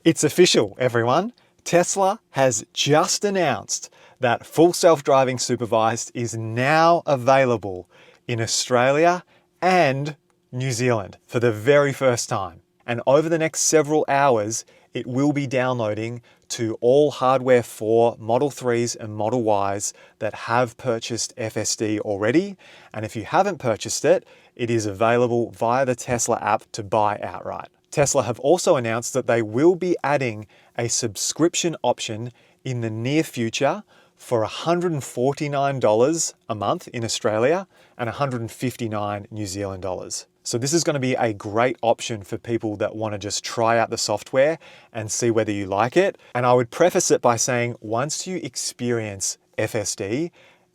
It's official, everyone. Tesla has just announced that full self-driving supervised is now available in Australia and New Zealand for the very first time. And over the next several hours, it will be downloading to all Hardware 4 Model 3s and Model Ys that have purchased FSD already. And if you haven't purchased it, it is available via the Tesla app to buy outright. Tesla have also announced that they will be adding a subscription option in the near future for $149 a month in Australia and 159 New Zealand dollars. So this is going to be a great option for people that want to just try out the software and see whether you like it. And I would preface it by saying, once you experience FSD,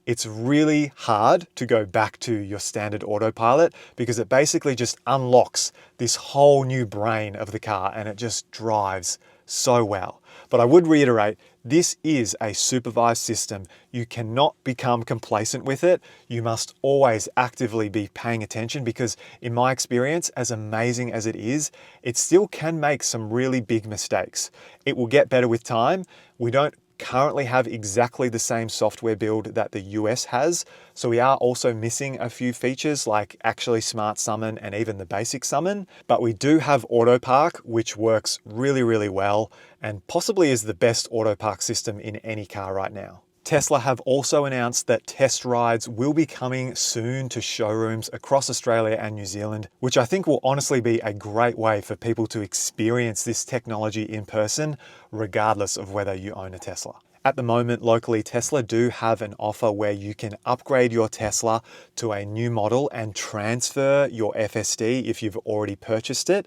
it's really hard to go back to your standard autopilot because it basically just unlocks this whole new brain of the car and it just drives so well. But I would reiterate, this is a supervised system. You cannot become complacent with it. You must always actively be paying attention because in my experience, as amazing as it is, it still can make some really big mistakes. It will get better with time. We don't currently have exactly the same software build that the US has. So we are also missing a few features like actually smart summon and even the basic summon, but we do have auto park, which works really, really well and possibly is the best auto park system in any car right now. Tesla have also announced that test rides will be coming soon to showrooms across Australia and New Zealand, which I think will honestly be a great way for people to experience this technology in person, regardless of whether you own a Tesla. At the moment, locally, Tesla do have an offer where you can upgrade your Tesla to a new model and transfer your FSD if you've already purchased it.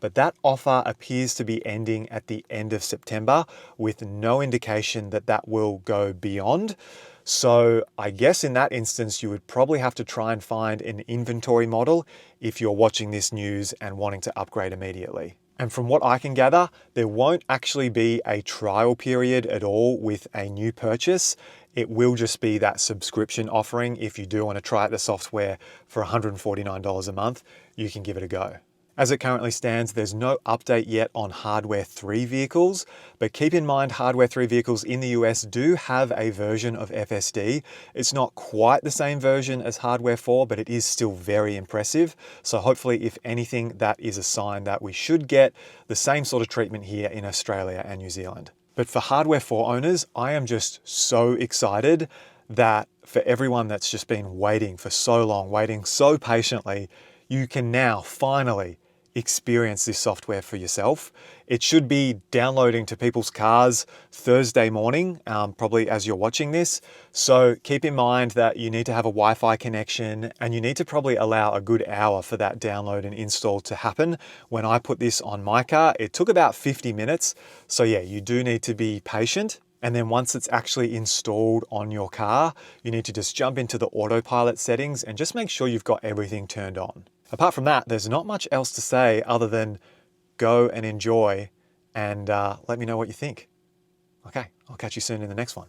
But that offer appears to be ending at the end of September with no indication that that will go beyond. So I guess in that instance, you would probably have to try and find an inventory model if you're watching this news and wanting to upgrade immediately. And from what I can gather, there won't actually be a trial period at all with a new purchase. It will just be that subscription offering. If you do want to try out the software for $149 a month, you can give it a go. As it currently stands, there's no update yet on Hardware 3 vehicles, but keep in mind Hardware 3 vehicles in the US do have a version of FSD. It's not quite the same version as Hardware 4, but it is still very impressive. So hopefully, if anything, that is a sign that we should get the same sort of treatment here in Australia and New Zealand. But for Hardware 4 owners, I am just so excited that for everyone that's just been waiting for so long, waiting so patiently, you can now finally experience this software for yourself. It should be downloading to people's cars Thursday morning, probably as you're watching this. So keep in mind that you need to have a Wi-Fi connection and you need to probably allow a good hour for that download and install to happen. When I put this on my car, it took about 50 minutes. So yeah, you do need to be patient. And then once it's actually installed on your car, you need to just jump into the autopilot settings and just make sure you've got everything turned on. Apart from that, there's not much else to say other than go and enjoy and let me know what you think. Okay, I'll catch you soon in the next one.